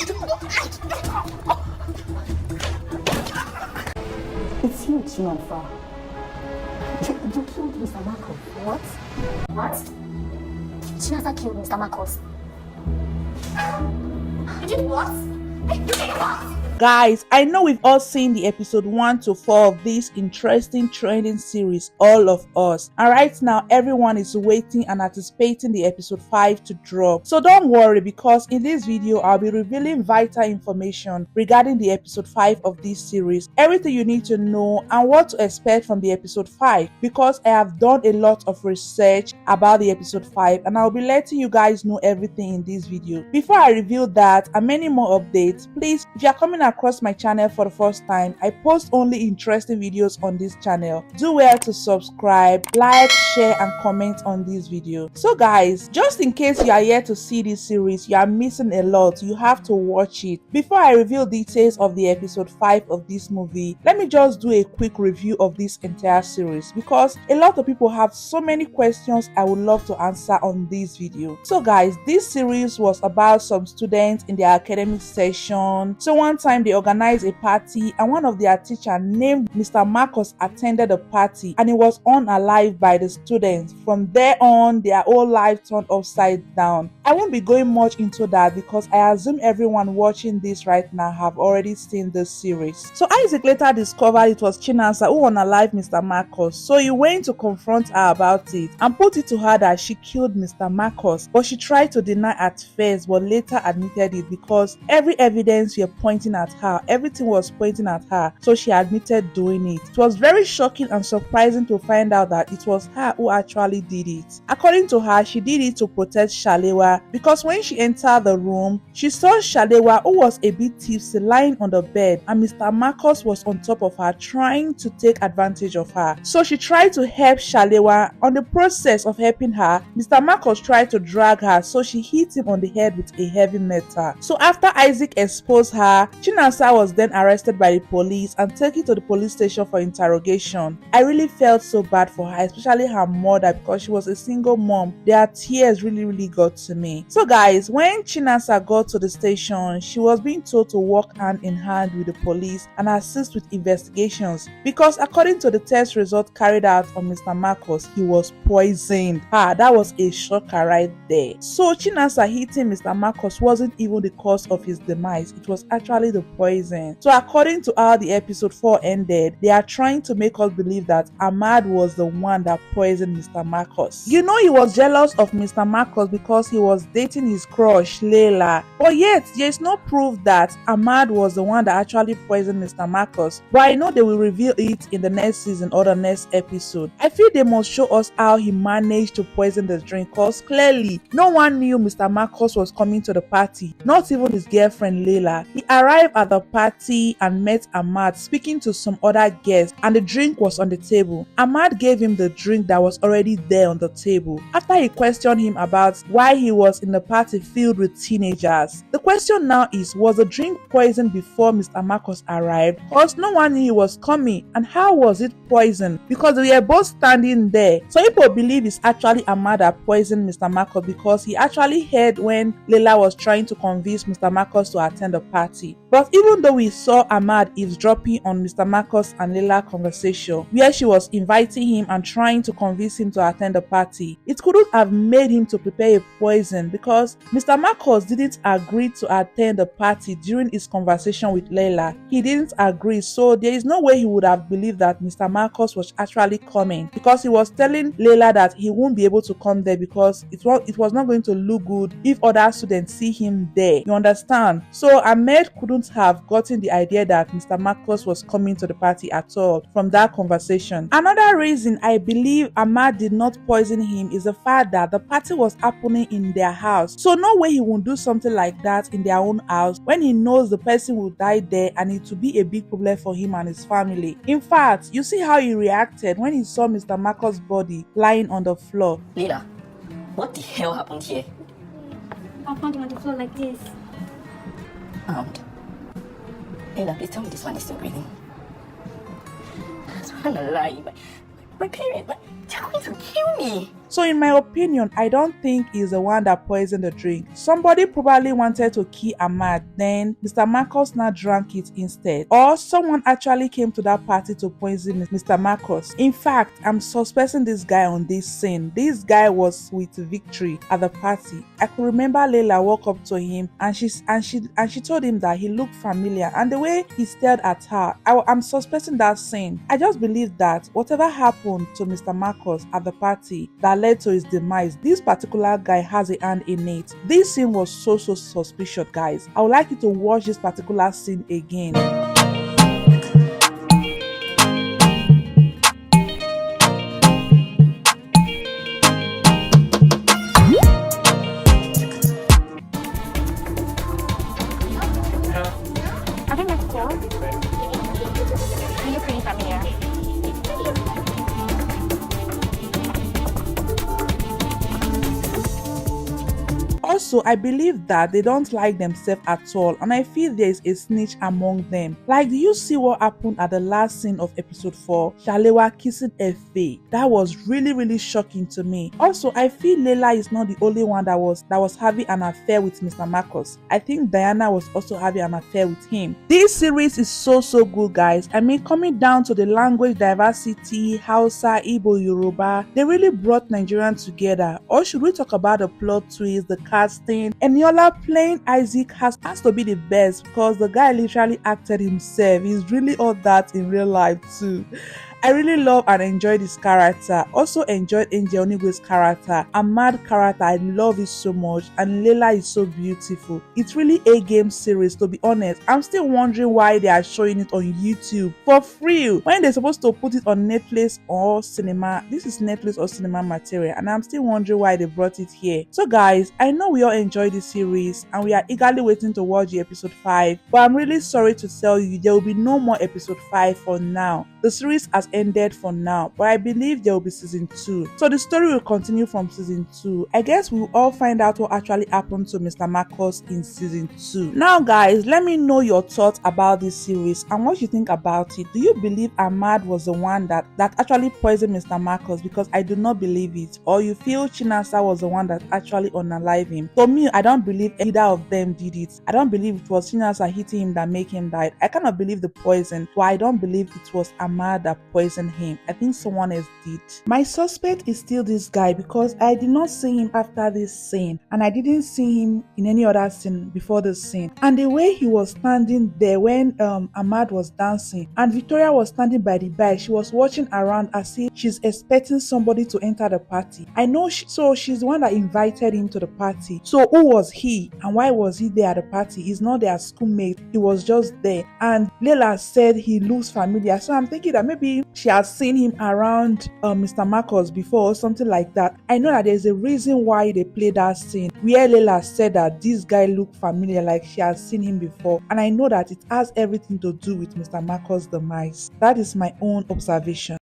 It's you, Chinonsa. You killed Mr. Marcos. What? What? Chinonsa killed Mr. Marcos. You did what? You did what? Guys, I know we've all seen the episode 1 to 4 of this interesting trending series, All of Us. And right now, everyone is waiting and anticipating the episode 5 to drop. So don't worry, because in this video, I'll be revealing vital information regarding the episode 5 of this series. Everything you need to know and what to expect from the episode 5, because I have done a lot of research about the episode 5 and I'll be letting you guys know everything in this video. Before I reveal that and many more updates, please, if you are coming across my channel for the first time, I post only interesting videos on this channel. Do well to subscribe, like, share and comment on this video. So guys, just in case you are here to see this series, you are missing a lot, you have to watch it. Before I reveal details of the episode 5 of this movie, let me just do a quick review of this entire series, because a lot of people have so many questions I would love to answer on this video. So guys, this series was about some students in their academic session. So one time they organized a party and one of their teachers named Mr. Marcos attended the party and he was unalived by the students. From there on, their whole life turned upside down. I won't be going much into that because I assume everyone watching this right now have already seen this series. So Isaac later discovered it was Chinonsa who unalived Mr. Marcos. So he went to confront her about it and put it to her that she killed Mr. Marcos, but she tried to deny at first but later admitted it because every evidence were pointing at her. Everything was pointing at her, so she admitted doing it. It was very shocking and surprising to find out that it was her who actually did it. According to her, she did it to protect Shalewa because when she entered the room, she saw Shalewa, who was a bit tipsy, lying on the bed and Mr. Marcos was on top of her trying to take advantage of her. So she tried to help Shalewa. On the process of helping her, Mr. Marcos tried to drag her, so she hit him on the head with a heavy metal. So after Isaac exposed her, Chinonsa was then arrested by the police and taken to the police station for interrogation. I really felt so bad for her, especially her mother, because she was a single mom. Their tears really got to me. So guys, when Chinonsa got to the station, she was being told to work hand in hand with the police and assist with investigations, because according to the test result carried out on Mr. Marcos, he was poisoned. That was a shocker right there. So Chinonsa hitting Mr. Marcos wasn't even the cause of his demise, it was actually the poison. So according to how the episode 4 ended, they are trying to make us believe that Ahmad was the one that poisoned Mr. Marcos. You know, he was jealous of Mr. Marcos because he was dating his crush Layla, but yet there is no proof that Ahmad was the one that actually poisoned Mr. Marcos. But I know they will reveal it in the next season or the next episode. I feel they must show us how he managed to poison the drink, because clearly no one knew Mr. Marcos was coming to the party, not even his girlfriend Layla. He arrived at the party and met Ahmad speaking to some other guests, and the drink was on the table. Ahmad gave him the drink that was already there on the table. After he questioned him about why he was in the party filled with teenagers. The question now is, was the drink poisoned before Mr. Marcos arrived? Because no one knew he was coming. And how was it poisoned? Because they were both standing there. So people believe it's actually Ahmad that poisoned Mr. Marcos, because he actually heard when Layla was trying to convince Mr. Marcos to attend the party. But even though we saw Ahmad eavesdropping on Mr. Marcos and Layla conversation, where she was inviting him and trying to convince him to attend the party, it couldn't have made him to prepare a poison, because Mr. Marcos didn't agree to attend the party during his conversation with Layla. He didn't agree, so there is no way he would have believed that Mr. Marcos was actually coming, because he was telling Layla that he won't be able to come there because it was not going to look good if other students see him there. You understand? So Ahmed couldn't have gotten the idea that Mr. Marcos was coming to the party at all from that conversation. Another reason I believe Ahmad did not poison him is the fact that the party was happening in their house. So no way he would do something like that in their own house when he knows the person will die there and it will be a big problem for him and his family. In fact, you see how he reacted when he saw Mr. Marcos' body lying on the floor. Lila, what the hell happened here? I found him on the floor like this. Lila, please tell me this one is still breathing. I'm gonna lie, my parents, they're going to kill me. So in my opinion, I don't think he's the one that poisoned the drink. Somebody probably wanted to kill Ahmad, then Mr. Marcus now drank it instead. Or someone actually came to that party to poison Mr. Marcus. In fact, I'm suspecting this guy on this scene. This guy was with Victory at the party. I could remember Layla walked up to him and she told him that he looked familiar, and the way he stared at her, I'm suspecting that scene. I just believe that whatever happened to Mr. Marcus at the party that led to his demise, this particular guy has a hand in it. This scene was so suspicious, guys. I would like you to watch this particular scene again. I think that's cool. You look pretty familiar. Also, I believe that they don't like themselves at all, and I feel there is a snitch among them. Like, do you see what happened at the last scene of episode 4? Shalewa kissing Efe. That was really shocking to me. Also, I feel Layla is not the only one that was having an affair with Mr. Marcus. I think Diana was also having an affair with him. This series is so good, guys. I mean, coming down to the language diversity, Hausa, Igbo, Yoruba, they really brought Nigerians together. Or should we talk about the plot twist, the casting? Eniola playing Isaac has to be the best because the guy literally acted himself. He's really all that in real life too. I really love and enjoy this character. Also enjoyed Angel Onigwe's character. Ahmad character, I love it so much, and Layla is so beautiful. It's really a game series, to be honest. I'm still wondering why they are showing it on YouTube for free when they're supposed to put it on Netflix or cinema. This is Netflix or cinema material, and I'm still wondering why they brought it here. So guys, I know we all enjoy this series and we are eagerly waiting to watch the episode 5, but I'm really sorry to tell you there will be no more episode 5 for now. The series has ended for now, but I believe there will be season 2. So the story will continue from season 2. I guess we will all find out what actually happened to Mr. Marcus in season 2. Now guys, let me know your thoughts about this series and what you think about it. Do you believe Ahmad was the one that actually poisoned Mr. Marcus? Because I do not believe it. Or you feel Chinasa was the one that actually unalived him? For me, I don't believe either of them did it. I don't believe it was Chinasa hitting him that made him die. I cannot believe the poison, but I don't believe it was Ahmad that poisoned him. I think someone else did. My suspect is still this guy because I did not see him after this scene, and I didn't see him in any other scene before this scene. And the way he was standing there when Ahmad was dancing and Victoria was standing by the bar, she was watching around as if she's expecting somebody to enter the party. I know so she's the one that invited him to the party. So who was he and why was he there at the party? He's not their schoolmate, he was just there. And Layla said he looks familiar, so I'm thinking that maybe she has seen him around Mr. Marcus before or something like that. I know that there's a reason why they played that scene where Layla said that this guy looked familiar, like she has seen him before, and I know that it has everything to do with Mr. Marcus' demise. That is my own observation.